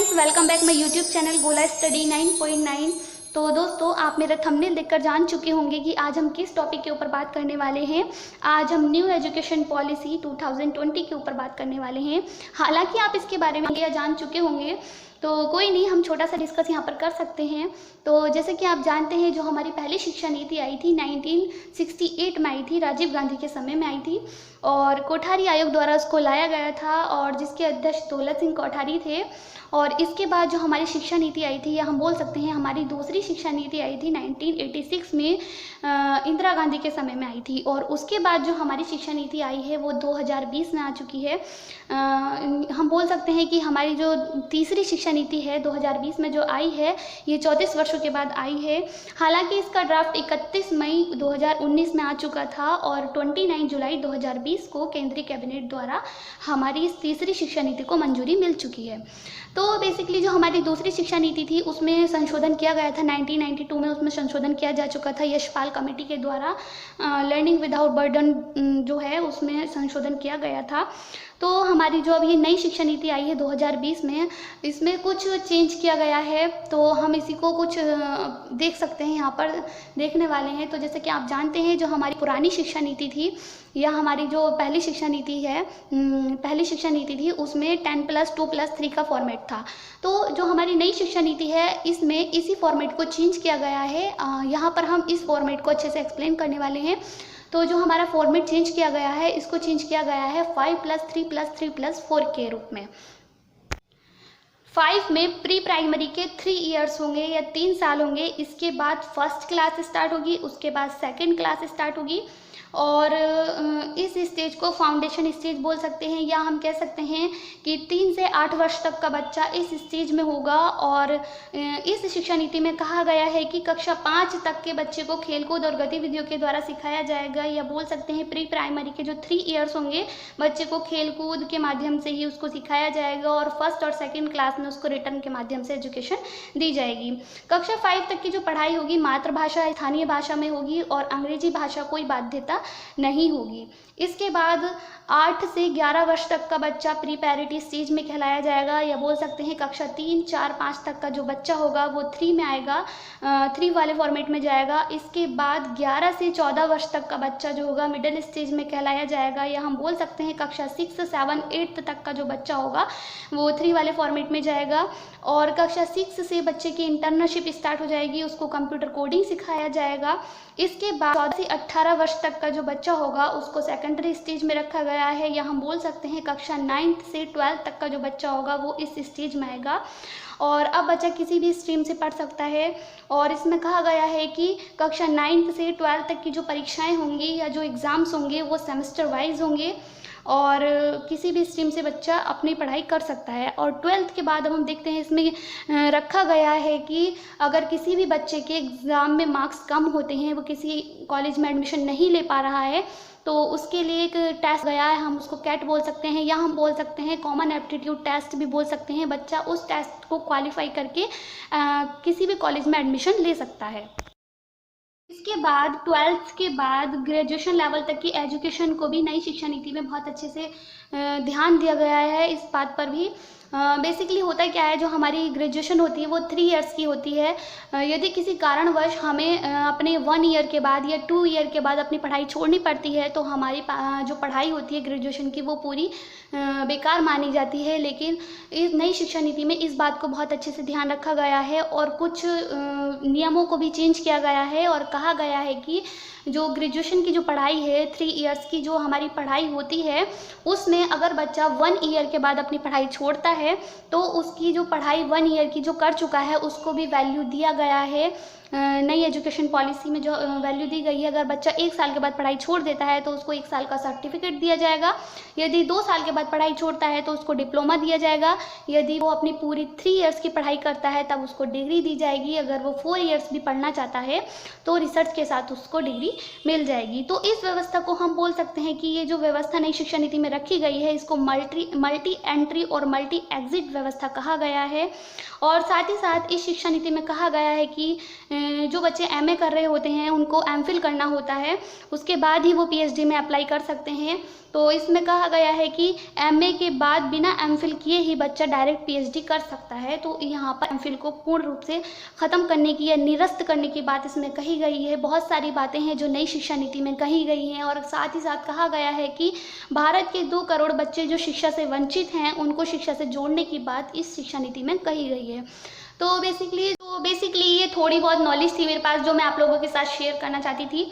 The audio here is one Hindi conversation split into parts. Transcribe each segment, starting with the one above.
Friends, welcome back my YouTube channel गोला स्टडी 9.9। तो दोस्तों, आप मेरा थंबनेल देखकर जान चुके होंगे कि आज हम किस टॉपिक के ऊपर बात करने वाले हैं। आज हम न्यू एजुकेशन पॉलिसी 2020 के ऊपर बात करने वाले हैं। हालांकि आप इसके बारे में या जान चुके होंगे, तो कोई नहीं, हम छोटा सा डिस्कस यहाँ पर कर सकते हैं। तो जैसे कि आप जानते हैं, जो हमारी पहली शिक्षा नीति आई थी 1968 में आई थी, राजीव गांधी के समय में आई थी और कोठारी आयोग द्वारा उसको लाया गया था और जिसके अध्यक्ष दौलत सिंह कोठारी थे। और इसके बाद जो हमारी शिक्षा नीति आई थी, या हम बोल सकते हैं हमारी दूसरी शिक्षा नीति आई थी 1986 में, इंदिरा गांधी के समय में आई थी। और उसके बाद जो हमारी शिक्षा नीति आई है वो 2020 में आ चुकी है। हम बोल सकते हैं कि हमारी जो तीसरी शिक्षा नीति है 2020 में जो आई है, ये 34 वर्षों के बाद आई है। हालांकि इसका ड्राफ्ट 31 मई 2019 में आ चुका था और 29 जुलाई 2020 को केंद्रीय कैबिनेट द्वारा हमारी इस तीसरी शिक्षा नीति को मंजूरी मिल चुकी है। तो बेसिकली जो हमारी दूसरी शिक्षा नीति थी उसमें संशोधन किया गया था 1992 में, उसमें संशोधन किया जा चुका था यशपाल कमेटी के द्वारा। लर्निंग विदाउट बर्डन जो है उसमें संशोधन किया गया था। तो हमारी जो अभी नई शिक्षा नीति आई है 2020 में, इसमें कुछ चेंज किया गया है। तो हम इसी को कुछ देख सकते हैं, यहाँ पर देखने वाले हैं। तो जैसे कि आप जानते हैं, जो हमारी पुरानी शिक्षा नीति थी या हमारी जो पहली शिक्षा नीति है, पहली शिक्षा नीति थी उसमें 10+2+3 का फॉर्मेट था। तो जो हमारी नई शिक्षा नीति है इसमें इसी फॉर्मेट को चेंज किया गया है। यहाँ पर हम इस फॉर्मेट को अच्छे से एक्सप्लेन करने वाले हैं। तो जो हमारा फॉर्मेट चेंज किया गया है, इसको चेंज किया गया है 5+3+3+4 के रूप में। 5 में प्री प्राइमरी के 3 इयर्स होंगे या 3 साल होंगे। इसके बाद फर्स्ट क्लास स्टार्ट होगी, उसके बाद सेकंड क्लास स्टार्ट होगी और इस स्टेज को फाउंडेशन स्टेज बोल सकते हैं, या हम कह सकते हैं कि 3 से 8 वर्ष तक का बच्चा इस स्टेज में होगा। और इस शिक्षा नीति में कहा गया है कि कक्षा 5 तक के बच्चे को खेलकूद और गतिविधियों के द्वारा सिखाया जाएगा, या बोल सकते हैं प्री प्राइमरी के जो 3 इयर्स होंगे बच्चे को खेलकूद के माध्यम से ही उसको सिखाया जाएगा और फर्स्ट और सेकेंड क्लास में उसको रिटर्न के माध्यम से एजुकेशन दी जाएगी। कक्षा 5 तक की जो पढ़ाई होगी मातृभाषा स्थानीय भाषा में होगी और अंग्रेजी भाषा कोई बाध्यता नहीं होगी। इसके बाद 8 से 11 वर्ष तक का बच्चा प्री पैरिटी स्टेज में कहलाया जाएगा, या बोल सकते हैं कक्षा 3, 4, 5 तक का जो बच्चा होगा वो 3 में आएगा, 3 वाले फॉर्मेट में जाएगा। इसके बाद 11 से 14 वर्ष तक का बच्चा जो होगा मिडिल स्टेज में कहलाया जाएगा, या हम बोल सकते हैं कक्षा 6, 7, 8 तक का जो बच्चा होगा वो 3 वाले फॉर्मेट में जाएगा। और कक्षा 6 से बच्चे की इंटर्नशिप स्टार्ट हो जाएगी, उसको कंप्यूटर कोडिंग सिखाया जाएगा। इसके बाद 14 से 18 वर्ष तक का जो बच्चा होगा उसको सेकेंडरी स्टेज में रखा गया है, या हम बोल सकते हैं कक्षा 9 से 12 तक का जो बच्चा होगा वो इस स्टेज में आएगा। और अब बच्चा किसी भी स्ट्रीम से पढ़ सकता है। और इसमें कहा गया है कि कक्षा 9 से 12 तक की जो परीक्षाएं होंगी या जो एग्ज़ाम्स होंगे वो सेमेस्टर वाइज होंगे और किसी भी स्ट्रीम से बच्चा अपनी पढ़ाई कर सकता है। और 12th के बाद अब हम देखते हैं, इसमें रखा गया है कि अगर किसी भी बच्चे के एग्ज़ाम में मार्क्स कम होते हैं, वो किसी कॉलेज में एडमिशन नहीं ले पा रहा है, तो उसके लिए एक टेस्ट गया है, हम उसको कैट बोल सकते हैं, या हम बोल सकते हैं कॉमन एप्टीट्यूड टेस्ट भी बोल सकते हैं। बच्चा उस टेस्ट को क्वालिफाई करके किसी भी कॉलेज में एडमिशन ले सकता है। इसके बाद 12th के बाद ग्रेजुएशन लेवल तक की एजुकेशन को भी नई शिक्षा नीति में बहुत अच्छे से ध्यान दिया गया है। इस बात पर भी बेसिकली होता क्या है, जो हमारी ग्रेजुएशन होती है वो 3 इयर्स की होती है। यदि किसी कारणवश हमें अपने 1 ईयर के बाद या 2 ईयर के बाद अपनी पढ़ाई छोड़नी पड़ती है, तो हमारी जो पढ़ाई होती है ग्रेजुएशन की वो पूरी बेकार मानी जाती है। लेकिन इस नई शिक्षा नीति में इस बात को बहुत अच्छे से ध्यान रखा गया है और कुछ नियमों को भी चेंज किया गया है और कहा गया है कि जो ग्रेजुएशन की जो पढ़ाई है 3 इयर्स की जो हमारी पढ़ाई होती है, उसमें अगर बच्चा 1 ईयर के बाद अपनी पढ़ाई छोड़ता है तो उसकी जो पढ़ाई 1 ईयर की जो कर चुका है उसको भी वैल्यू दिया गया है। नई एजुकेशन पॉलिसी में जो वैल्यू दी गई है, अगर बच्चा 1 साल के बाद पढ़ाई छोड़ देता है तो उसको 1 साल का सर्टिफिकेट दिया जाएगा। यदि 2 साल के बाद पढ़ाई छोड़ता है तो उसको डिप्लोमा दिया जाएगा। यदि वो अपनी पूरी 3 इयर्स की पढ़ाई करता है तब उसको डिग्री दी जाएगी। अगर वो 4 इयर्स भी पढ़ना चाहता है तो रिसर्च के साथ उसको डिग्री मिल जाएगी। तो इस व्यवस्था को हम बोल सकते हैं कि ये जो व्यवस्था नई शिक्षा नीति में रखी गई है, इसको मल्टी एंट्री और मल्टी एग्जिट व्यवस्था कहा गया है। और साथ ही साथ इस शिक्षा नीति में कहा गया है कि जो बच्चे एमए कर रहे होते हैं उनको एमफिल करना होता है, उसके बाद ही वो पीएचडी में अप्लाई कर सकते हैं। तो इसमें कहा गया है कि एमए के बाद बिना एमफिल किए ही बच्चा डायरेक्ट पीएचडी कर सकता है। तो यहाँ पर एमफिल को पूर्ण रूप से ख़त्म करने की या निरस्त करने की बात इसमें कही गई है। बहुत सारी बातें हैं जो नई शिक्षा नीति में कही गई हैं। और साथ ही साथ कहा गया है कि भारत के 2 करोड़ बच्चे जो शिक्षा से वंचित हैं उनको शिक्षा से जोड़ने की बात इस शिक्षा नीति में कही गई है। तो बेसिकली ये थोड़ी बहुत नॉलेज थी मेरे पास जो मैं आप लोगों के साथ शेयर करना चाहती थी।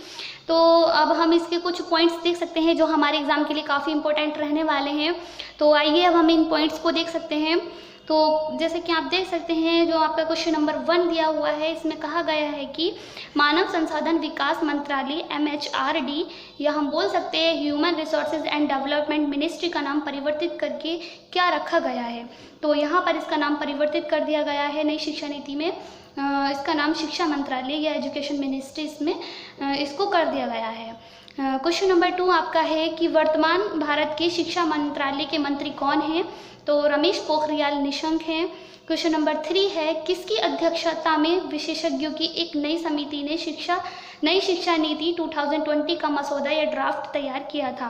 तो अब हम इसके कुछ पॉइंट्स देख सकते हैं जो हमारे एग्ज़ाम के लिए काफ़ी इंपॉर्टेंट रहने वाले हैं। तो आइए अब हम इन पॉइंट्स को देख सकते हैं। तो जैसे कि आप देख सकते हैं जो आपका क्वेश्चन नंबर 1 दिया हुआ है, इसमें कहा गया है कि मानव संसाधन विकास मंत्रालय MHRD या हम बोल सकते हैं human resources and development ministry का नाम परिवर्तित करके क्या रखा गया है। तो यहाँ पर इसका नाम परिवर्तित कर दिया गया है नई शिक्षा नीति में। इसका नाम शिक्षा मंत्रालय या एजुकेशन मिनिस्ट्री इसमें इसको कर दिया गया है। क्वेश्चन नंबर 2 आपका है कि वर्तमान भारत के शिक्षा मंत्रालय के मंत्री कौन हैं। तो रमेश पोखरियाल निशंक हैं। क्वेश्चन नंबर 3 है किसकी अध्यक्षता में विशेषज्ञों की एक नई समिति ने नई शिक्षा नीति 2020 का मसौदा या ड्राफ्ट तैयार किया था।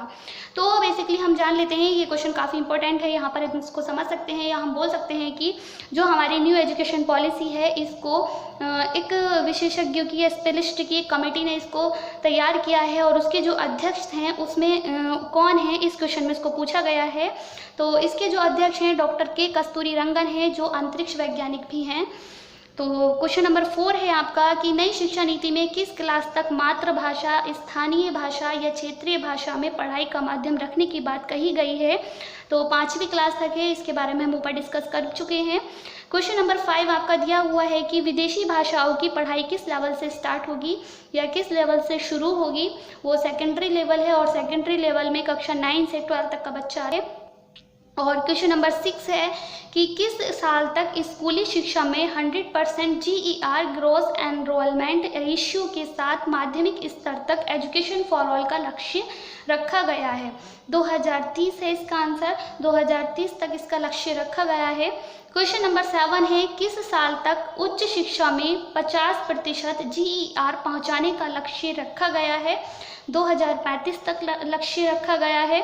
तो बेसिकली हम जान लेते हैं, ये क्वेश्चन काफ़ी इंपॉर्टेंट है, यहाँ पर हम इसको समझ सकते हैं या हम बोल सकते हैं कि जो हमारी न्यू एजुकेशन पॉलिसी है इसको एक विशेषज्ञों की या स्पेशलिस्ट की एक कमेटी ने इसको तैयार किया है और उसके जो अध्यक्ष हैं उसमें कौन है, इस क्वेश्चन में इसको पूछा गया है। तो इसके जो अध्यक्ष हैं डॉक्टर के कस्तूरी रंगन हैं जो अंतरिक्ष वैज्ञानिक भी हैं। तो क्वेश्चन नंबर 4 है आपका कि नई शिक्षा नीति में किस क्लास तक मातृभाषा, स्थानीय भाषा या क्षेत्रीय भाषा में पढ़ाई का माध्यम रखने की बात कही गई है। तो 5वीं क्लास तक है, इसके बारे में हम ऊपर डिस्कस कर चुके हैं। क्वेश्चन नंबर 5 आपका दिया हुआ है कि विदेशी भाषाओं की पढ़ाई किस लेवल से स्टार्ट होगी या किस लेवल से शुरू होगी। वो सेकेंडरी लेवल है और सेकेंडरी लेवल में कक्षा 9 से 12 तक का बच्चा है। और क्वेश्चन नंबर 6 है कि किस साल तक स्कूली शिक्षा में 100% GER ग्रॉस एनरोलमेंट रेशियो के साथ माध्यमिक स्तर तक एजुकेशन फॉर ऑल का लक्ष्य रखा गया है। 2030 है इसका आंसर, 2030 तक इसका लक्ष्य रखा गया है। क्वेश्चन नंबर 7 है किस साल तक उच्च शिक्षा में 50% GER पहुंचाने का लक्ष्य रखा गया है। 2035 तक लक्ष्य रखा गया है।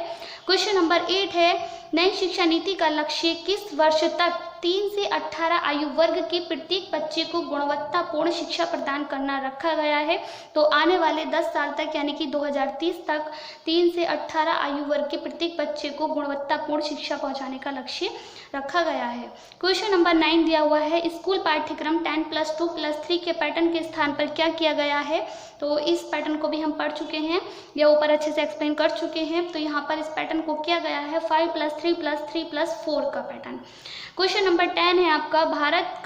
क्वेश्चन नंबर 8 है नई शिक्षा नीति का लक्ष्य किस वर्ष तक 3 से 18 आयु वर्ग के प्रत्येक बच्चे को गुणवत्तापूर्ण शिक्षा प्रदान करना रखा गया है। तो आने वाले 10 साल तक यानी कि 2030 तक 3 से 18 आयु वर्ग के प्रत्येक बच्चे को गुणवत्तापूर्ण शिक्षा पहुंचाने का लक्ष्य रखा गया है। क्वेश्चन नंबर 9 दिया हुआ है स्कूल पाठ्यक्रम 10+2+3 के पैटर्न के स्थान पर क्या किया गया है। तो इस पैटर्न को भी हम पढ़ चुके हैं या ऊपर अच्छे से एक्सप्लेन कर चुके हैं। तो यहाँ पर इस पैटर्न को किया गया है 5+3+3+4 का पैटर्न। क्वेश्चन नंबर 10 है आपका भारत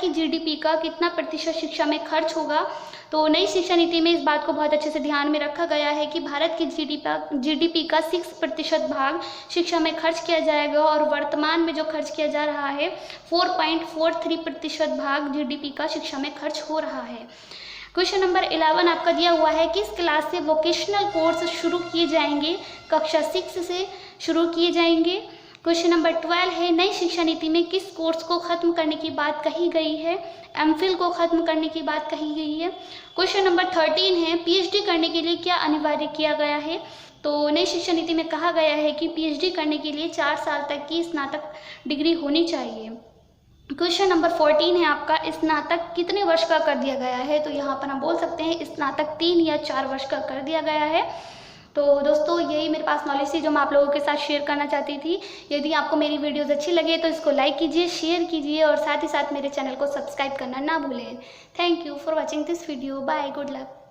की जीडीपी का कितना प्रतिशत शिक्षा में खर्च होगा। तो नई शिक्षा नीति में इस बात को बहुत अच्छे से ध्यान में रखा गया है कि भारत की जीडीपी का 6% भाग शिक्षा में खर्च किया जाएगा और वर्तमान में जो खर्च किया जा रहा है 4.43% भाग जीडीपी का शिक्षा में खर्च हो रहा है। क्वेश्चन नंबर 11 आपका दिया हुआ है किस क्लास से वोकेशनल कोर्स शुरू किए जाएंगे। कक्षा 6 से शुरू किए जाएंगे। क्वेश्चन नंबर 12 है नई शिक्षा नीति में किस कोर्स को खत्म करने की बात कही गई है। एमफिल को खत्म करने की बात कही गई है। क्वेश्चन नंबर 13 है पीएचडी करने के लिए क्या अनिवार्य किया गया है। तो नई शिक्षा नीति में कहा गया है कि पीएचडी करने के लिए 4 साल तक की स्नातक डिग्री होनी चाहिए। क्वेश्चन नंबर 14 है आपका स्नातक कितने वर्ष का कर दिया गया है। तो यहाँ पर हम बोल सकते हैं स्नातक 3 या 4 वर्ष का कर दिया गया है। तो दोस्तों यही मेरे पास नॉलेज थी जो मैं आप लोगों के साथ शेयर करना चाहती थी। यदि आपको मेरी वीडियोस अच्छी लगे तो इसको लाइक कीजिए, शेयर कीजिए और साथ ही साथ मेरे चैनल को सब्सक्राइब करना ना भूलें। Thank you for watching this video. Bye, good luck.